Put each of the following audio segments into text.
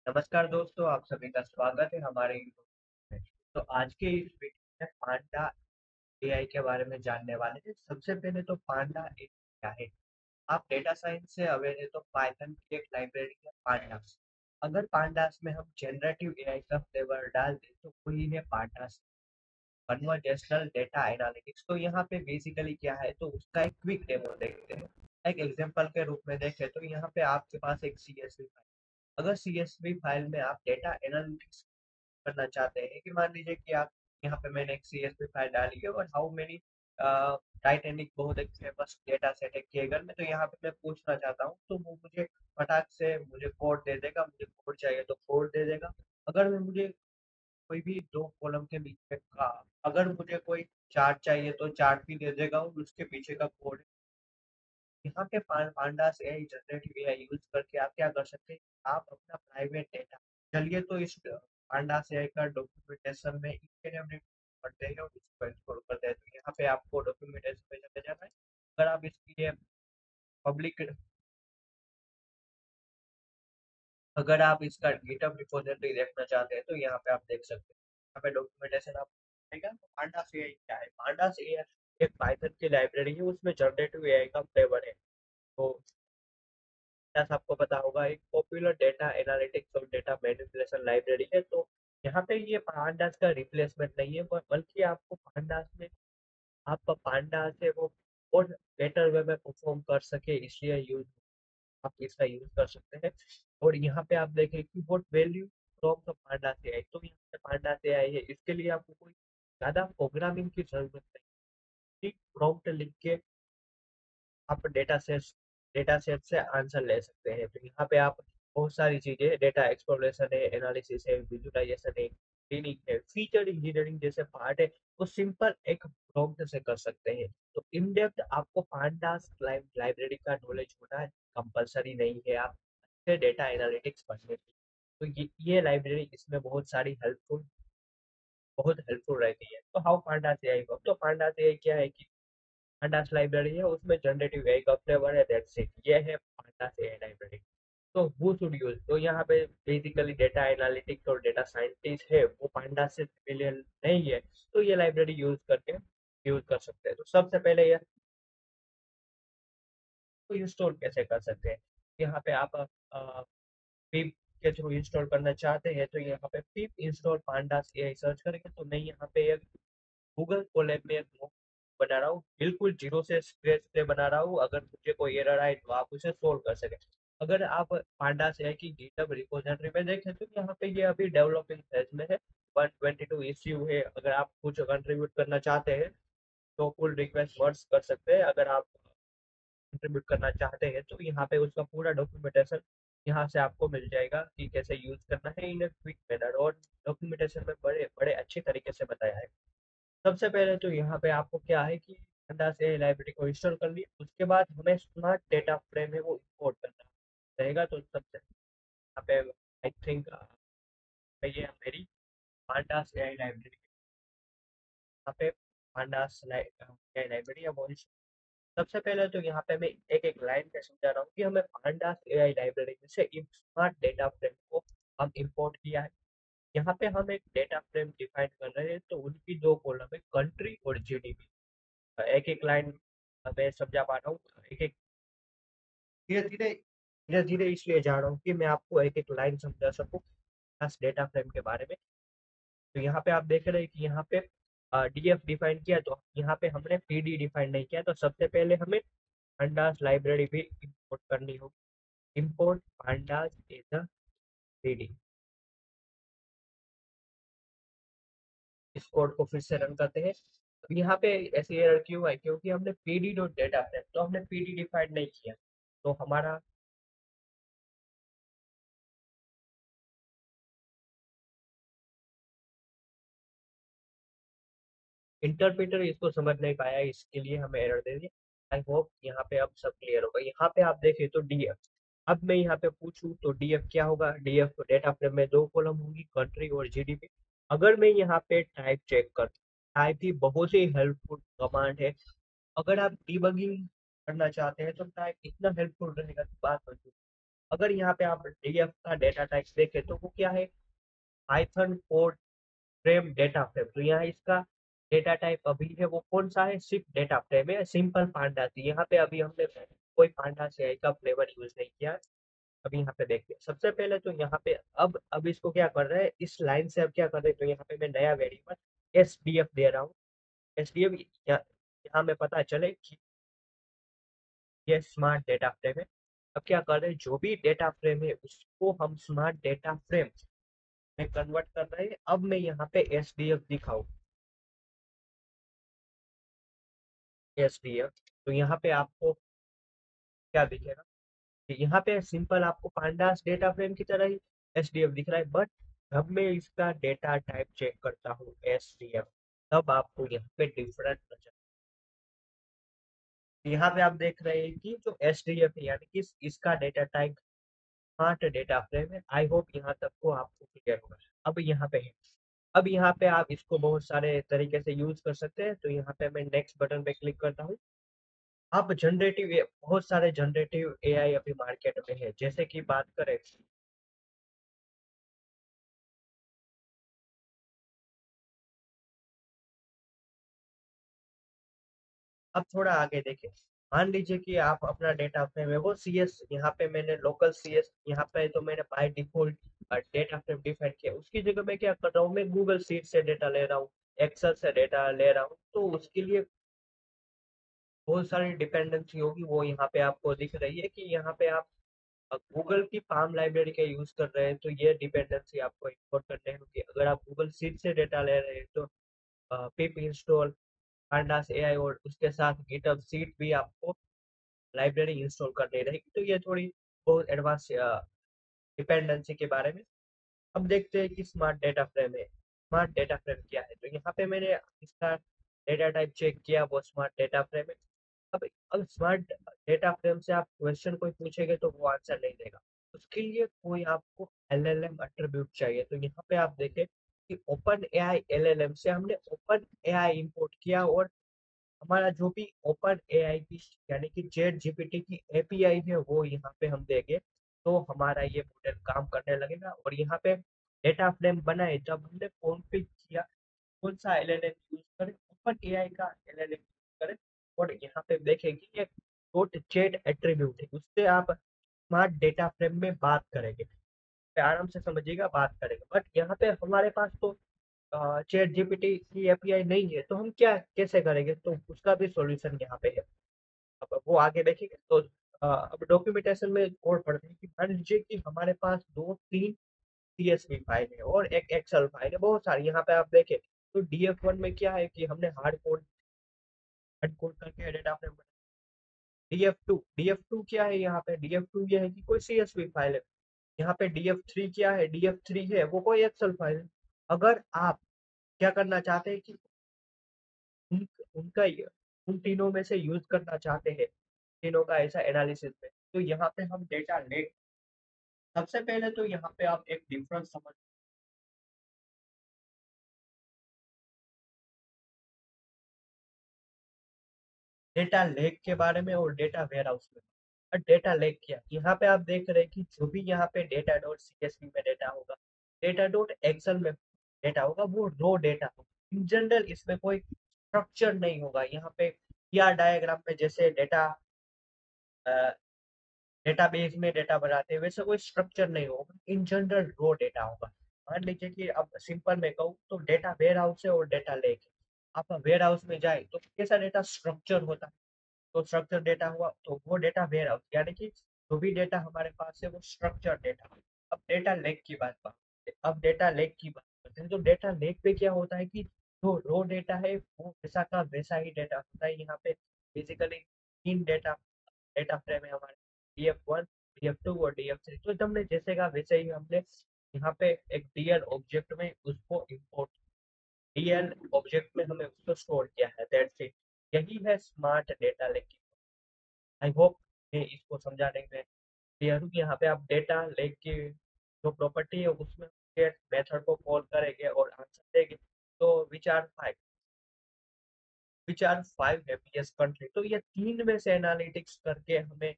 नमस्कार दोस्तों, आप सभी का स्वागत है हमारे यूट्यूब में। तो आज के इस वीडियो में पांडा एआई के बारे में जानने वाले हैं। सबसे पहले तो पांडा एआई क्या है? आप डेटा साइंस से अवेयर है तो पाइथन की एक लाइब्रेरी है पांडास। अगर पांडास में हम जनरेटिव एआई का फ्लेवर डाल दें तो वही है पांडास कन्वर्जेशनल डेटा एनालिटिक्स। तो यहाँ पे बेसिकली क्या है, तो उसका एक क्विक डेमो देखते हैं। एक एग्जांपल के रूप में देखें तो यहाँ पे आपके पास एक सीएसवी फाइल। अगर सीएसवी फाइल में आप डेटा एनालिटिक्स करना चाहते हैं कि मान लीजिए कि आप यहाँ पे मैंने एक सीएसवी फाइल डाली है और हाउ मेनी टाइटैनिक बहुत एक फेमस डेटा सेट है केगल में, तो यहाँ पे मैं पूछना चाहता हूँ तो वो मुझे फटाक से मुझे कोड दे देगा। मुझे कोड चाहिए तो कोड दे देगा। अगर मैं मुझे कोई भी दो कॉलम के बीच में का अगर मुझे कोई चार्ट चाहिए तो चार्ट भी दे देगा और उसके पीछे का कोड। यहाँ पे pandas AI generative AI use करके आप क्या कर सकते हैं, आप अपना प्राइवेट डेटा। चलिए तो इस पांडास एआई का डॉक्यूमेंटेशन में ईच एंड एवरी पढ़ते हैं और इसको एक्सप्लोर करते हैं। तो यहाँ पे आपको डॉक्यूमेंटेशन पे चले जाना है। अगर आप इसकी ये पब्लिक अगर आप इसका गिटहब रिपोजिटरी देखना चाहते हैं तो यहाँ पे आप देख सकते हैं। यहाँ पे डॉक्यूमेंटेशन आप देखेगा। पांडास एआई क्या है? पांडास एआई एक पाइथन की लाइब्रेरी है, उसमें जनरेटिव एआई का फ्लेवर है। तो जैसा आपको पता होगा, एक पॉपुलर डेटा एनालिटिक्स और डेटा मैनिपुलेशन लाइब्रेरी है। तो यहाँ पे ये पांडास का रिप्लेसमेंट नहीं है, बल्कि आपको पांडास में आप पांडा से वो और बेटर वे में परफॉर्म कर सके, इसलिए यूज आप इसका यूज कर सकते हैं। और यहाँ पे आप देखें कि व्हाट वैल्यू फ्रॉम द पांडा से आई, तो यहाँ पे पांडा से आई है, इसके लिए आपको कोई ज्यादा प्रोग्रामिंग की जरूरत नहीं। प्रॉम्प्ट लिख के आप डेटा सेट से आंसर ले सकते हैं। तो यहाँ पे आप बहुत सारी चीजें, डेटा एक्सप्लोरेशन है, एनालिसिस है, विजुअलाइजेशन है, क्लीनिंग है, फीचर इंजीनियरिंग जैसे पार्ट है, वो सिंपल एक प्रॉम्प्ट से कर सकते हैं। तो इन डेप्थ आपको पांडास लाइब्रेरी का नॉलेज होना कंपलसरी नहीं है आप अच्छे डेटा एनालिटिक्स पढ़ने की। तो ये लाइब्रेरी इसमें बहुत हेल्पफुल रहती है। तो हाउ पांडास एआई वर्क? तो पांडास एआई क्या है कि पांडास लाइब्रेरी है, उसमें जनरेटिव एआई का फ्लेवर है, दैट्स इट। ये है पांडास एआई लाइब्रेरी। तो हु शुड यूज? तो यहाँ पे बेसिकली डेटा एनालिटिक्स और डेटा साइंटिस्ट है, वो पांडास से फेमिलियर नहीं है, तो ये लाइब्रेरी यूज कर सकते हैं। तो सबसे पहले ये तो इंस्टॉल कैसे कर सकते हैं? यहाँ पे आप पिप के थ्रू इंस्टॉल करना चाहते हैं तो यहाँ पे पिप इंस्टॉल पांडास एआई सर्च करेंगे तो नहीं, यहाँ पे एक गूगल कोलैब में एक मॉक बना रहा हूँ, बिल्कुल जीरो से स्क्रैच से बना रहा हूँ। अगर मुझे कोई एरर आए तो आप उसे सोल्व कर सके। अगर आप पांडा से की गिटहब रिपोजिटरी में देखें तो यहाँ पे ये अभी डेवलपिंग फेज में है। 122 इश्यू है। अगर आप कुछ कंट्रीब्यूट करना चाहते हैं तो पुल रिक्वेस्ट वर्ड्स कर सकते हैं। अगर आप कंट्रीब्यूट करना चाहते हैं तो यहाँ पे उसका पूरा डॉक्यूमेंटेशन यहाँ से आपको मिल जाएगा कि कैसे यूज करना है इन क्विक मैनर। और डॉक्यूमेंटेशन में बड़े बड़े अच्छे तरीके से बताया है। सबसे पहले तो यहाँ पे आपको क्या है कि अंडा से लाइब्रेरी को इंस्टॉल कर लिया, उसके बाद हमें स्मार्ट डेटा फ्रेम है वो इंपोर्ट करना रहेगा। तो सबसे यहाँ पे आई थिंक ये मेरी पांडास एआई लाइब्रेरी, यहाँ पे पांडास एआई लाइब्रेरी है वो सबसे पहले तो यहाँ पे मैं एक एक लाइन पे समझा रहा हूँ कि हमें पांडास एआई लाइब्रेरी में से एक स्मार्ट डेटा फ्रेम को हम इंपोर्ट किया है। यहाँ पे हम एक डेटा फ्रेम डिफाइन कर रहे हैं, तो उनकी दो कॉलम है, कंट्री और जीडीपी। एक एक लाइन मैं समझा पा रहा हूँ। एक एक धीरे धीरे इसलिए जा रहा हूँ कि मैं आपको एक एक लाइन समझा सकूँ खास डेटा फ्रेम के बारे में। तो यहाँ पे आप देख रहे हैं कि यहाँ पे डीएफ डिफाइन किया, तो यहाँ पे हमने पीडी डिफाइन नहीं किया। तो सबसे पहले हमें pandas लाइब्रेरी भी इंपोर्ट करनी होगी। Import pandas as a PD. इस कोड को फिर से रन करते हैं। अब यहाँ पे ऐसी एरर क्यों है? क्योंकि हमने पीडी डॉट डेटा फ्रेम, तो हमने पीडी डिफाइन नहीं किया। तो हमारा इंटरप्रेटर इसको समझ नहीं पाया, इसके लिए हमें error they the. I hope यहाँ पे अब सब क्लियर होगा। यहाँ पे आप देखें तो डीएफ, अब मैं यहाँ पे पूछूं तो डीएफ क्या होगा? डीएफ डेटा फ्रेम में दो कॉलम होंगी, कंट्री और जीडीपी। अगर मैं यहाँ पे टाइप चेक कर, टाइप ही बहुत ही हेल्पफुल कमांड है। अगर आप डिबगिंग करना चाहते हैं तो टाइप इतना हेल्पफुल रहेगा कि बात बन अगर यहाँ पे आप डीएफ का डेटा टाइप देखें तो वो क्या है, Python code frame data frame. तो यहाँ इसका डेटा टाइप अभी है वो कौन सा है, सिर्फ डेटा फ्रेम है, सिंपल पांडा थी। यहाँ पे अभी हमने कोई पांडा से का फ्लेवर यूज नहीं किया है। अभी यहाँ पे देखते हैं, सबसे पहले तो यहाँ पे अब इसको क्या कर रहे हैं, इस लाइन से अब क्या कर रहे हैं, तो यहाँ पे मैं नया वेरिएबल एस डी एफ दे रहा हूँ। एस डी एफ यहाँ में पता चले कि ये स्मार्ट डेटा फ्रेम है। अब क्या कर रहे हैं, जो भी डेटा फ्रेम है उसको हम स्मार्ट डेटा फ्रेम में कन्वर्ट कर रहे हैं। अब मैं यहाँ पे एस डी एफ दिखाऊँ, एस डी एफ, तो यहाँ पे आपको क्या दिखेगा, यहाँ पे सिंपल आपको पांडास डेटा फ्रेम की तरह ही एस डी एफ दिख रहा है, बट जब मैं इसका डेटा टाइप चेक करता हूँ एस डी एफ, तब आपको यहाँ पे डिफरेंट नजर। यहाँ पे आप देख रहे हैं कि जो एस डी एफ है यानी कि इसका data type smart data frame है। आई होप यहाँ तक को आपको क्लियर होगा। अब यहाँ पे है, अब यहाँ पे आप इसको बहुत सारे तरीके से यूज कर सकते हैं। तो यहाँ पे मैं नेक्स्ट बटन पे क्लिक करता हूँ। अब जनरेटिव बहुत सारे जनरेटिव एआई अभी मार्केट में है, जैसे कि बात करें, अब थोड़ा आगे देखें। मान लीजिए कि आप अपना डेटा फ्रेम है वो सी एस, यहाँ पे मैंने लोकल सी एस, यहाँ पे तो मैंने by default data frame define किया। उसकी जगह मैं क्या कर रहा हूँ, मैं गूगल शीट से डेटा ले रहा हूँ, एक्सेल से डेटा ले रहा हूँ। तो उसके लिए बहुत सारी डिपेंडेंसी होगी, वो यहाँ पे आपको दिख रही है कि यहाँ पे आप गूगल की पाम लाइब्रेरी का यूज कर रहे हैं, तो ये डिपेंडेंसी आपको इंपोर्ट करने होगी। अगर आप गूगल शीट से डेटा ले रहे हैं तो पिप इंस्टॉल pandas एआई और उसके साथ गिटहब सीट भी आपको लाइब्रेरी इंस्टॉल करनी रहेगी। तो ये थोड़ी बहुत एडवांस डिपेंडेंसी के बारे में। अब देखते हैं कि स्मार्ट डेटा फ्रेम है, स्मार्ट डेटा फ्रेम क्या है। तो यहाँ पे मैंने इसका डेटा टाइप चेक किया, वो स्मार्ट डेटा फ्रेम है। अब स्मार्ट डेटा फ्रेम से आप क्वेश्चन कोई पूछेंगे तो वो आंसर नहीं देगा, उसके लिए कोई आपको एलएलएम एट्रीब्यूट चाहिए। तो यहाँ पे आप देखें कि ओपन एआई एलएलएम से हमने ओपन एआई इंपोर्ट किया, और हमारा जो भी ओपन एआई की यानी कि चैट जीपीटी की एपीआई है वो यहाँ पे हम देंगे, तो हमारा ये मॉडल काम करने लगेगा। और यहाँ पे डेटा फ्रेम बनाए जब हमने कॉन्फ़िग किया कौन सा एलएलएम यूज करें, ओपन एआई का एलएलएम यूज करें। और यहाँ पे देखें कि ये डॉट चैट एट्रीब्यूट है, उससे आप स्मार्ट डेटा फ्रेम में बात करेंगे, पे आराम से समझिएगा, बात करेंगे। बट यहाँ पे हमारे पास तो चैट जीपीटी की एपीआई नहीं है, तो हम क्या कैसे करेंगे, तो उसका भी सॉल्यूशन यहाँ पे है। अब वो आगे देखेंगे। तो अब डॉक्यूमेंटेशन में कोड पढ़ते हैं कि मान लीजिए कि हमारे पास दो तीन सीएसवी फाइल है और एक एक्सेल फाइल है, बहुत सारी। यहाँ पे आप देखें तो डीएफ वन में क्या है कि हमने हार्ड कोड करके डेटा फ्रेम। डीएफ टू क्या है, यहाँ पे डीएफ टू ये है कि कोई सीएसवी फाइल है। यहाँ पे डीएफ थ्री क्या है, डीएफ थ्री है वो कोई एक्सेल फाइल है। अगर आप क्या करना चाहते हैं कि उन उनका उन तीनों में से यूज करना चाहते हैं, तीनों का ऐसा एनालिसिस में, तो यहाँ पे हम डेटा लेक, सबसे पहले तो यहाँ पे आप एक डिफरेंस समझ, डेटा लेक के बारे में और डेटा वेयर हाउस में। और डेटा लेक क्या, यहाँ पे आप देख रहे हैं कि जो भी यहाँ पे डेटा डॉट सीएसवी में डेटा होगा, डेटा डॉट एक्सेल में डेटा होगा, वो रो डेटा होगा। इन जनरल इसमें कोई स्ट्रक्चर नहीं होगा। यहाँ पे या डायग्राम में जैसे डेटा डेटाबेस में डेटा बनाते हैं वैसे कोई स्ट्रक्चर नहीं होगा, इन जनरल रो डेटा होगा। मान लीजिए कि अब सिंपल में कहूँ तो डेटा वेयर हाउस है और डेटा लेक है। आप वेयर हाउस में जाए तो कैसा डेटा स्ट्रक्चर होता है, तो स्ट्रक्चर डेटा हुआ तो वो डेटा वेयर हाउस, यानी कि जो भी डेटा हमारे पास है वो स्ट्रक्चर डेटा। अब डेटा लेक की बात करते हैं, अब डेटा लेक की बात करते हैं। तो डेटा लेक पे क्या होता है कि जो रो डेटा है वो वैसा का वैसा ही डेटा होता है। यहाँ पे बेसिकली तीन डेटा डेटा फ्रेम है हमारे, df1 df2 और df3। तो हमने जैसे कहा वैसे ही हमने यहाँ पे एक डीएल ऑब्जेक्ट में उसको इंपोर्ट, डीएल ऑब्जेक्ट में हमें उसको स्टोर किया है, दैट्स इट। यही है smart data lake. I hope मैं इसको समझाने में क्लियर हूँ कि यहाँ पे आप डेटा लेक की जो प्रॉपर्टी है उसमें मेथड को कॉल करेंगे और आंसर देंगे। तो विचार फाइव हैप्पीएस्ट कंट्री, तो ये तीन में से एनालिटिक्स करके हमें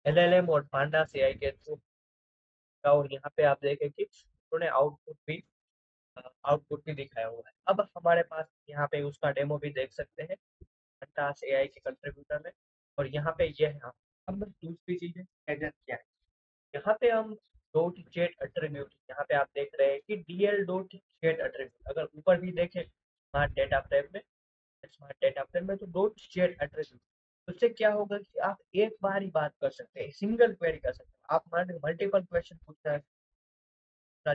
एलएलएम और पांडास एआई के थ्रू। और यहाँ पे आप देखें कि उन्होंने आउटपुट भी दिखाया हुआ है। अब हमारे पास यहाँ पे उसका डेमो भी देख सकते हैं पांडास एआई के कंट्रीब्यूटर में। और यहाँ पे ये है। अब दूसरी चीज है एजेंट क्या है। यहाँ पे हम डॉट चैट एट्रीब्यूट, यहाँ पे आप देख रहे हैं कि डीएल डॉट चैट एट्रीब्यूट, अगर ऊपर भी देखें स्मार्ट डेटा फ्रेम में तो डॉट चैट एट्रीब्यूट, उससे क्या होगा कि आप एक बार ही बात कर सकते हैं, सिंगल क्वेरी कर सकते हैं। आप मान मल्टीपल क्वेश्चन पूछना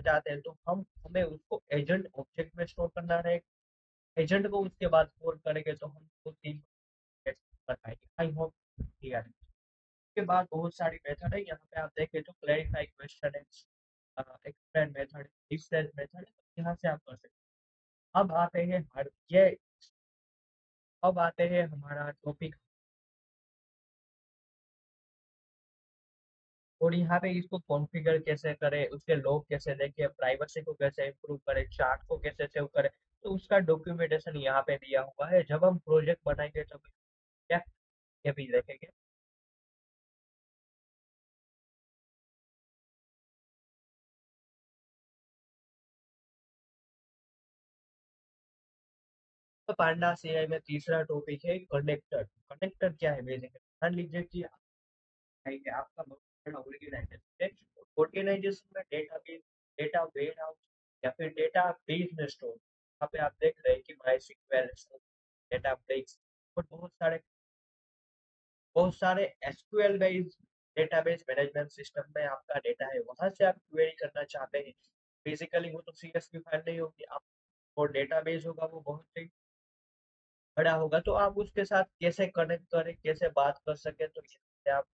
चाहते हैं तो हम हमें उसको एजेंट ऑब्जेक्ट में स्टोर करना रहेगा। एजेंट को उसके बाद कॉल करेंगे तो हम दो तीन कर पाएंगे। आई होप क्लियर है। उसके बाद बहुत सारी मेथड है, यहाँ पे आप देखें तो क्लैरिफाई क्वेश्चन है, एक्सप्लेन मेथड, डिस्टेंस मेथड, यहाँ से आप कर सकते हैं। ये अब आते हैं हमारा टॉपिक। और यहाँ पे इसको कॉन्फ़िगर कैसे करें, उसके लॉग कैसे देखें, प्राइवेसी को कैसे इम्प्रूव करें, चार्ट को कैसे सेव करें, तो उसका डॉक्यूमेंटेशन यहाँ पे दिया हुआ है। जब हम प्रोजेक्ट बनाएंगे तो क्या ये भी देखेंगे। तो पांडास एआई में तीसरा टॉपिक है कनेक्टर। कनेक्टर क्या है बेसिकली, मान लीजिए कि आपका बहुत बड़ा ऑर्गेनाइजेशन है। ऑर्गेनाइजेशन में डेटाबेस, डेटा वेयर हाउस या फिर डेटा बेस में स्टोर, यहाँ पे आप देख रहे हैं कि माई सिक्वेल, डेटा ब्रेक्स और बहुत सारे SQL based database management system में आपका डेटा है, वहां से आप क्वेरी करना चाहते हैं। बेसिकली वो तो सीएसवी फाइल नहीं होगी, आप और डेटाबेस होगा वो बहुत ही बड़ा होगा, तो आप उसके साथ कैसे कनेक्ट करें, कैसे बात कर सके, तो इससे आप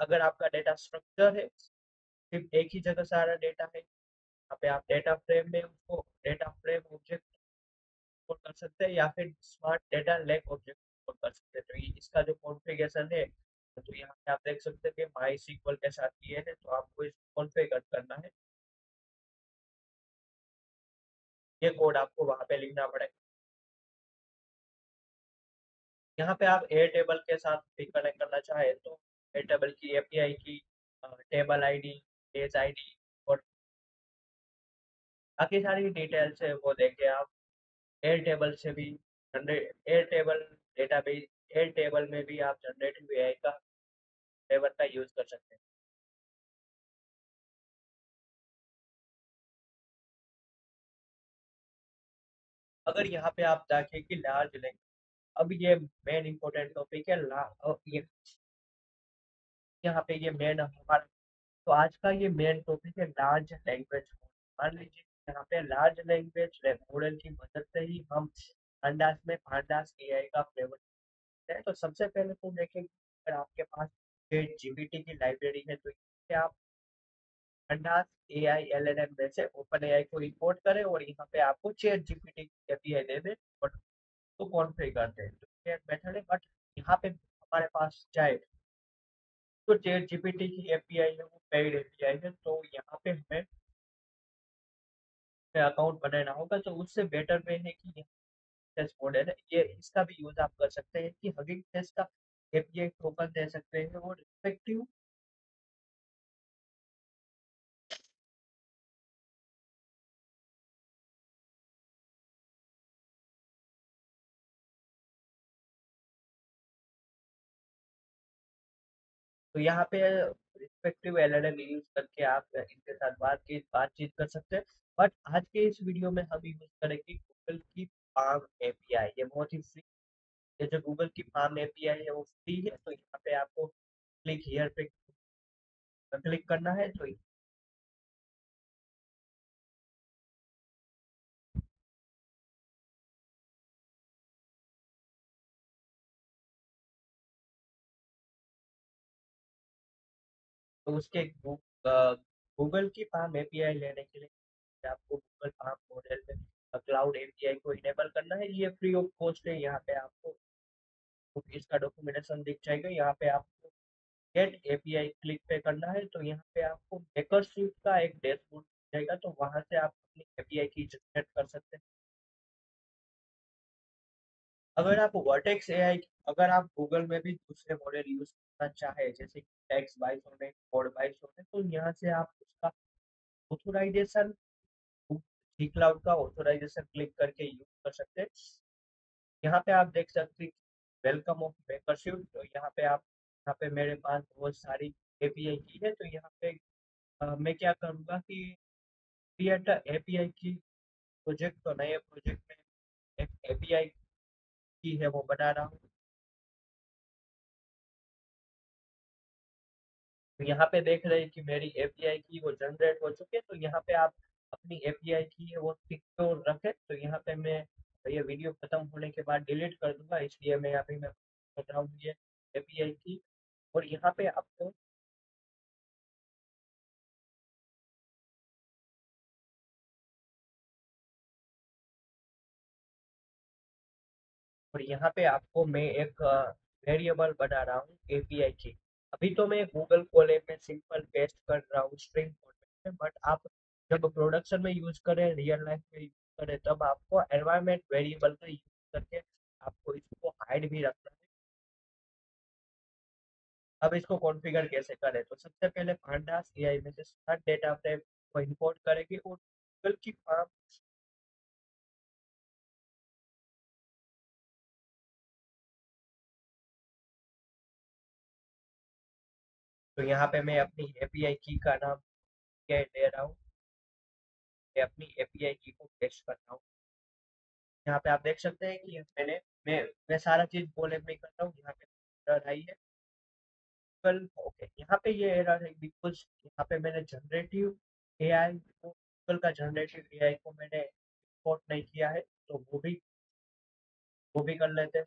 अगर आपका डेटा स्ट्रक्चर है, सिर्फ एक ही जगह सारा डेटा है, यहाँ पे आप डेटा फ्रेम में उसको डेटा फ्रेम ऑब्जेक्ट कर सकते हैं या फिर स्मार्ट डेटा लेक ऑब्जेक्ट कर सकते हैं। तो ये इसका जो कॉन्फ़िगरेशन है, तो यहाँ पे आप देख सकते हैं कि माई सीक्वल के साथ ये है, तो आपको इसको कॉन्फ़िगर करना है। ये कोड आपको वहाँ पे लिखना पड़ेगा। यहाँ पे आप एयर टेबल के साथ भी कनेक्ट करना चाहे तो एयर टेबल की एपीआई की टेबल आईडी, पेज आईडी और बाकी सारी डिटेल्स है वो देके आप एयर टेबल से भी generate, air table database, air table में भी आप जनरेटिव एआई का टेबल का यूज कर सकते हैं। अगर यहाँ पे आप देखें कि लार्ज लैंग्वेज, अब ये मेन इंपॉर्टेंट टॉपिक है ये यहाँ पे ये मेन हमारा, तो आज का ये मेन टॉपिक है लार्ज लैंग्वेज मॉडल। मान लीजिए यहाँ पे लार्ज लैंग्वेज मॉडल की मदद से ही हम पांडास एआई का फ्लेवर है। तो सबसे पहले तो देखें कि अगर आपके पास चैट जीपीटी की लाइब्रेरी है तो इससे आप पांडास एआई एलएलएम में से ओपन एआई को इंपोर्ट करें और यहाँ पे आपको चैट जीपीटी की एपीआई दे दे और तो कॉन्फ़िगर करते हैं, तो ये मेथड है। बट यहाँ पे हमारे पास चाहे तो चैट जीपीटी की एपीआई है वो पेड एपीआई है, तो यहाँ पे हमें अकाउंट बनाना होगा। तो उससे बेटर वे है कि टेस्ट मॉडल है ये, इसका भी यूज आप कर सकते हैं कि हगिंग टेस्ट का एपीआई टोकन दे सकते हैं और रिस्पेक्टिव। तो यहाँ पे रिस्पेक्टिव एलएलएम यूज करके आप इनके साथ बातचीत कर सकते हैं। बट आज के इस वीडियो में हम यूज करेंगे गूगल की पाम एपीआई, ये बहुत ही फ्री। ये जो गूगल की पाम एपीआई है वो फ्री है, तो यहाँ पे आपको क्लिक हियर पे क्लिक करना है। तो उसके गूगल की पाम एपीआई लेने के लिए आपको गूगल पाम मॉडल में क्लाउड एपीआई को इनेबल करना है। ये फ्री ऑफ कॉस्ट है। यहाँ पे आपको तो इसका डॉक्यूमेंटेशन दिख जाएगा। यहाँ पे आपको गेट एपीआई क्लिक पे करना है, तो यहाँ पे आपको मेकर स्विफ्ट का एक डैशबोर्ड जाएगा, तो वहां से आप अपनी एपीआई की जनरेट कर सकते हैं। अगर आप वर्टेक्स एआई, अगर आप गूगल में भी दूसरे मॉडल यूज करना चाहे जैसे text by Sonnet, code by Sonnet, तो यहाँ से आप उसका ऑथोराइजेशन, जी क्लाउड का ऑथोराइजेशन क्लिक करके यूज कर सकते हैं। यहाँ पे आप देख सकते हैं वेलकम ऑफ मेकरशिप, तो यहाँ पे मेरे पास बहुत सारी एपीआई की है। तो यहाँ पे मैं क्या करूँगा कि क्रिएट एपीआई की प्रोजेक्ट, तो नए प्रोजेक्ट में एक एपीआई की है वो बना रहा हूँ। तो यहाँ पे देख रहे हैं कि मेरी एपीआई की वो जनरेट हो चुकी है। तो यहाँ पे आप अपनी एपीआई की है वो सिक्योर रखें। तो यहाँ पे मैं ये वीडियो खत्म होने के बाद डिलीट कर दूंगा, इसलिए मैं अभी मैं कर रहा हूँ ये एपीआई की। और यहाँ पे आपको, और यहाँ पे आपको मैं एक वेरिएबल बना रहा हूँ एपीआई की। अभी तो मैं गूगल कोलैब में सिंपल पेस्ट कर रहा हूँ स्ट्रिंग फॉर्मेट में, बट आप जब प्रोडक्शन में यूज करें, रियल लाइफ में यूज करें, तब आपको एनवायरमेंट वेरिएबल का यूज करके आपको इसको हाइड भी रखना है। अब इसको कॉन्फ़िगर कैसे करें, तो सबसे पहले पांडास एआई में से स्टार्ट डेटा फ्रेम को इंपोर्ट करेंगे और गूगल की फार्म। तो यहाँ पे मैं अपनी एपीआई की का नाम क्या दे रहा हूँ, मैं अपनी एपीआई की को पेस्ट करता हूँ। यहाँ पे आप देख सकते हैं कि मैं सारा चीज कोलैब में कर रहा हूँ। यहाँ पे एरर आई है गूगल, ओके। यहाँ पे ये एरर है बिकॉज यहाँ पे मैंने जनरेटिव एआई को, गूगल का जनरेटिव एआई को मैंने इंपोर्ट नहीं किया है। तो वो भी कर लेते हैं।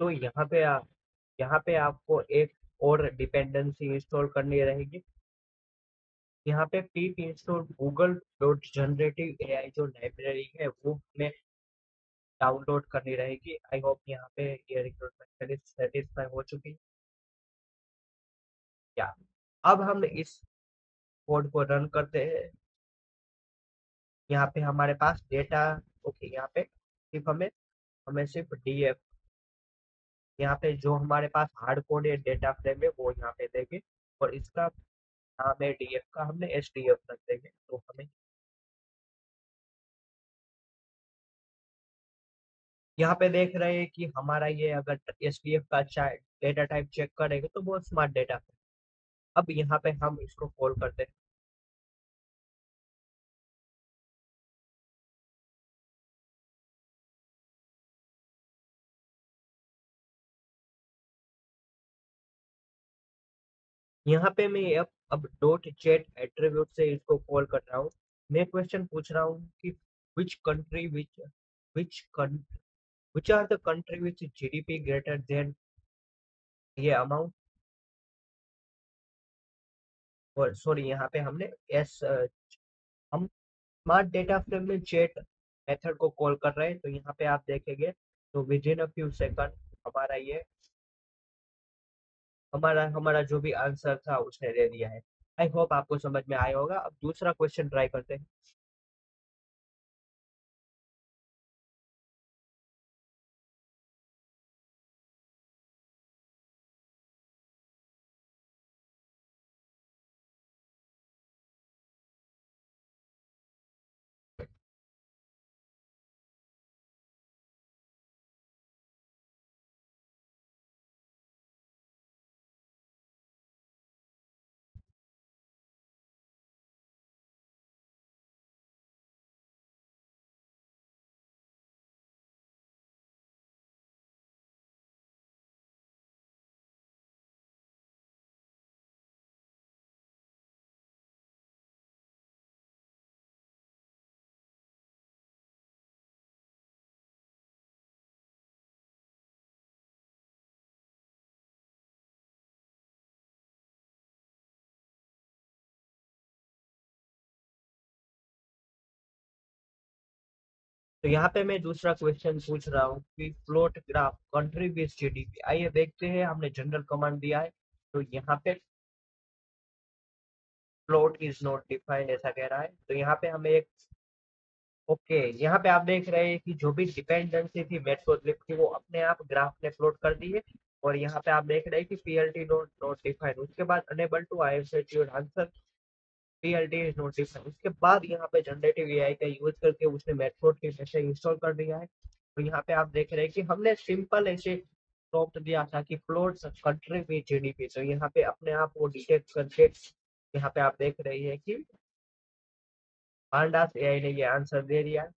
तो यहाँ पे आपको एक और डिपेंडेंसी इंस्टॉल करनी रहेगी। यहाँ पे pip install Google dot generative AI जो लाइब्रेरी है वो हमें डाउनलोड करनी रहेगी। आई होप यहाँ पे ये रिक्वायरमेंट सेटिस्फाई हो चुकी है क्या। अब हम इस कोड को रन करते हैं। यहाँ पे हमारे पास डेटा, ओके, यहाँ पे सिर्फ हमें सिर्फ डीएफ, यहाँ पे जो हमारे पास हार्ड कोड है डेटा फ्रेम है वो यहाँ पे देंगे। और इसका नाम है डीएफ का, हमने एस डी एफ रख देंगे। तो हमें यहाँ पे देख रहे हैं कि हमारा ये अगर एस डी एफ का अच्छा डेटा टाइप चेक करेंगे तो बहुत स्मार्ट डेटा। अब यहाँ पे हम इसको कॉल करते हैं। यहाँ पे मैं अब डॉट चैट एट्रीब्यूट से इसको कॉल कर रहा हूँ। मैं क्वेश्चन पूछ रहा हूँ कि which country which which are the country which GDP greater than ये अमाउंट। और सॉरी, यहाँ पे हमने एस, हम स्मार्ट डेटा फ्रेम में चैट मेथड को कॉल कर रहे हैं। तो यहाँ पे आप देखेंगे तो within a few second हमारा ये हमारा हमारा जो भी आंसर था उसने दे दिया है। आई होप आपको समझ में आया होगा। अब दूसरा क्वेश्चन ट्राई करते हैं। तो यहाँ पे मैं दूसरा क्वेश्चन पूछ रहा हूँ कि plot graph country based GDP, आइए देखते हैं। हमने जनरल कमांड दिया है, तो यहाँ पे प्लॉट इज नॉट डिफाइंड ऐसा कह रहा है, तो यहाँ पे हमें एक ओके, यहाँ पे आप देख रहे हैं कि जो भी डिपेंडेंसी थी मैटप्लोट्लिब की वो अपने आप ग्राफ ने प्लॉट कर दी है। और यहाँ पे आप देख रहे हैं कि पीएलटी नॉट नॉट डिफाइंड, उसके बाद अनेबल टू आईएसएच your answer, PLT is not defined, उसके बाद यहाँ पे जनरेटिव एआई का यूज करके उसने मैटप्लोट्लिब ऐसे इंस्टॉल कर दिया है। तो यहाँ पे आप देख रहे हैं कि हमने सिंपल ऐसे प्रॉम्प्ट दिया था कि प्लॉट कंट्री विद जीडीपी, तो यहाँ पे अपने आप वो डिटेक्ट करके यहाँ पे आप देख रहे हैं कि पांडास एआई ने ये आंसर दे दिया है।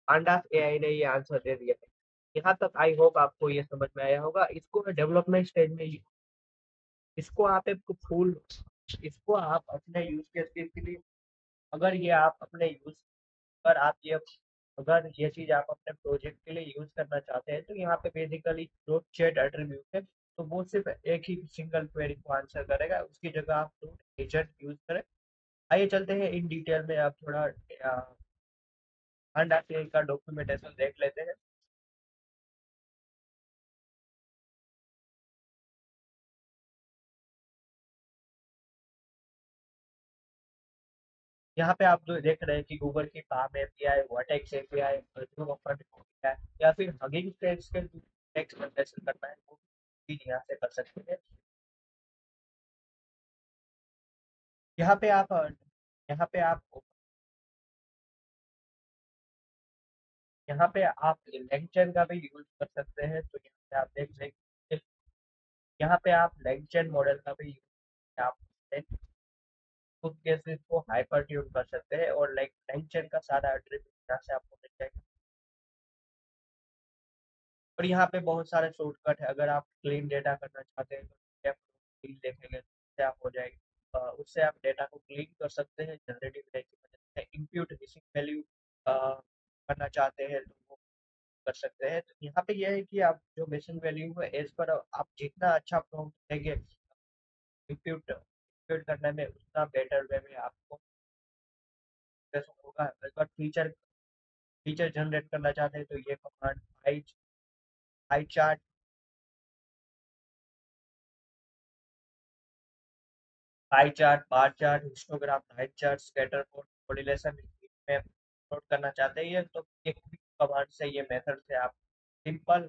पांडास एआई ने ये आंसर दे दिया है। यहाँ तक आई होप आपको ये समझ में आया होगा। इसको डेवलपमेंट स्टेज में इसको आप एक फुल इसको आप अपने यूज केस के लिए, अगर ये आप अपने यूज पर आप ये अगर ये चीज आप अपने प्रोजेक्ट के लिए यूज करना चाहते हैं, तो यहाँ पे बेसिकली जो चैट एट्रीब्यूट है, तो वो सिर्फ एक ही सिंगल क्वेरी को आंसर करेगा, उसकी जगह आप फ्लूट एजेंट यूज करें। आइए चलते हैं इन डिटेल में, आप थोड़ा पांडास एआई का डॉक्यूमेंटेशन देख लेते हैं। यहाँ पे आप जो देख रहे हैं कि गूगल की palm API, vertex API, API या फिर हगिंग टेक्स्ट के टेक्स्ट जनरेशन करना है, वो भी यहाँ से कर सकते हैं। यहाँ पे आप यहाँ पे आप यहाँ पे आप लेक्चर का भी यूज कर सकते हैं, तो यहाँ पे आप देख सकते हैं, यहाँ पे आप लेक्चर मॉडल का भी आप खुद केसेस को हाइपर ट्यून कर सकते हैं, और लाइक लेक्चर का सारा एट्रीब्यूट यहाँ से आपको मिल जाएगा। और यहाँ पे बहुत सारे शॉर्टकट है, अगर आप क्लीन डेटा करना चाहते हैं तो क्लीन देखेंगे तो उससे आप हो जाएगी, उससे आप डेटा को क्लीन कर सकते हैं जनरेटिव एआई की मदद से। इम्प्यूट मिसिंग वैल्यू करना चाहते हैं तो वो कर सकते हैं। तो यहाँ पे ये है कि आप जो मिसिंग वैल्यू है एज पर आप जितना अच्छा प्रॉम्प्ट देंगे इम्प्यूट इम्प्यूट करने में, उतना बेटर वे में आपको होगा। अगर फीचर फीचर जनरेट करना चाहते हैं तो ये कमांड आई आई chart pie chart, bar chart, histogram, line chart, scatter plot, correlation में प्लॉट करना चाहते हैं तो एक कमांड से ये मेथड से आप सिंपल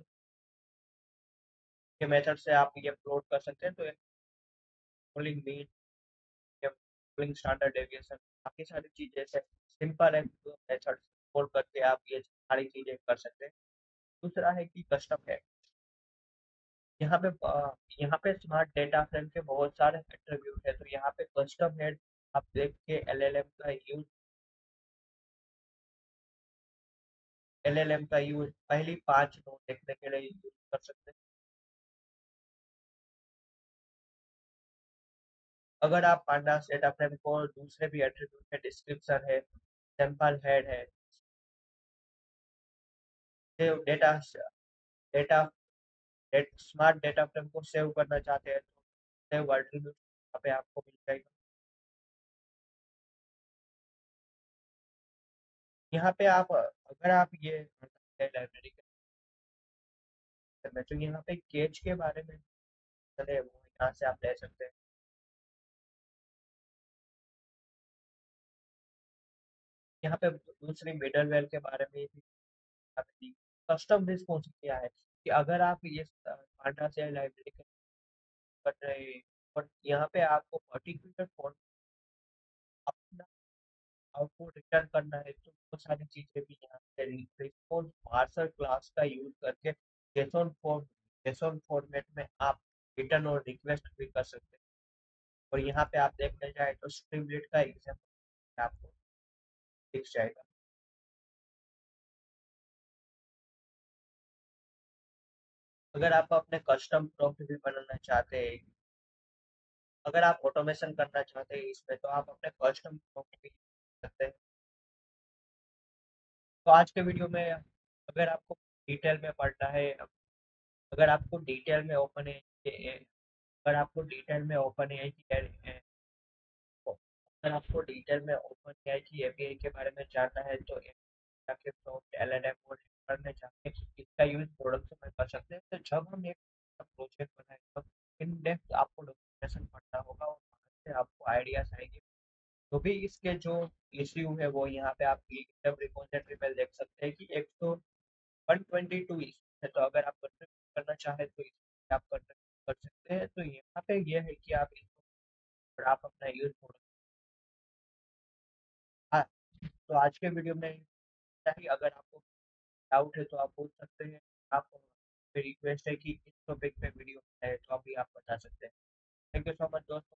के मेथड से आप ये प्लॉट कर सकते हैं। तो पोलिंग मीन या पोलिंग स्टैंडर्ड डेविएशन, काफी सारी चीजें से सिंपल है मेथड कॉल करके आप ये सारी चीजें कर सकते हैं। दूसरा है कि कस्टम है, यहाँ पे यहाँ पे स्मार्ट डेटा फ्रेम के बहुत सारे एट्रीब्यूट है, तो यहाँ पे कस्टम हेड आप देख के एलएलएम का यूज पहली 5 नोट देखने के लिए यूज कर सकते हैं। अगर आप पांडास डेटा फ्रेम को दूसरे भी एट्रीब्यूट है, डिस्क्रिप्शन है, सैंपल हेड है, save data data smart data frame को सेव करना चाहते हैं तो सेव एट्रीब्यूट यहाँ पे आपको मिल जाएगा। यहाँ पे आप अगर आप ये लाइब्रेरी में, तो यहाँ पे केज के बारे में चले वो यहाँ से आप ले सकते हैं। यहाँ पे दूसरी मिडलवेयर के बारे में भी कस्टम रिस्पॉन्स क्या है कि अगर आप ये पांडा से लाइब्रेरी कर रहे हैं और यहाँ पे आपको पर्टिकुलर फॉर्म अपना आउटपुट रिटर्न करना है, तो बहुत सारी चीजें भी यहाँ पे रिस्पॉन्स पार्सर क्लास का यूज करके जेसॉन फॉर्मेट में आप रिटर्न और रिक्वेस्ट भी कर सकते हैं। और यहाँ पे आप देखने जाए तो स्ट्रीमलीट का एग्जाम्पल आपको दिख जाएगा। अगर आप अपने कस्टम प्रॉम्प्ट भी बनाना चाहते हैं, अगर आप ऑटोमेशन करना चाहते हैं इसमें, तो आप अपने कस्टम प्रॉम्प्ट भी सकते हैं। तो आज के वीडियो में अगर आपको डिटेल में पढ़ना है, अगर आपको डिटेल में ओपन है अगर आपको डिटेल में ओपन है कि अगर आपको डिटेल में ओपन एआई की एपीआई के बारे में जानना है, तो जाके प्रॉम्प्ट एलएलएम को करने चाहते हैं कि इसका यूज़ प्रोडक्शन में कर सकते हैं। तो जब हम एक प्रोजेक्ट बनाएँ तब इन डेप्थ आपको डॉक्यूमेंटेशन पढ़ना होगा और वहाँ से आपको आइडियाज़ आएँगे। तो भी इसके जो इश्यू है वो यहाँ पे आप गिटहब रिपॉजिटरी में देख सकते हैं कि एक तो 122 इश्यू है, तो अगर आप कंट्रीब्यूट करना चाहें तो इसमें आप कंट्रीब्यूट कर सकते हैं। तो यहाँ पे ये है कि आप इसको और आप अपना यूज़ प्रोडक्ट हाँ, तो आज के वीडियो में इतना ही। अगर आपको डाउट है तो आप पूछ सकते हैं। आप मेरी रिक्वेस्ट है कि इस टॉपिक पे वीडियो है तो अभी आप बता सकते हैं। थैंक यू सो मच दोस्तों।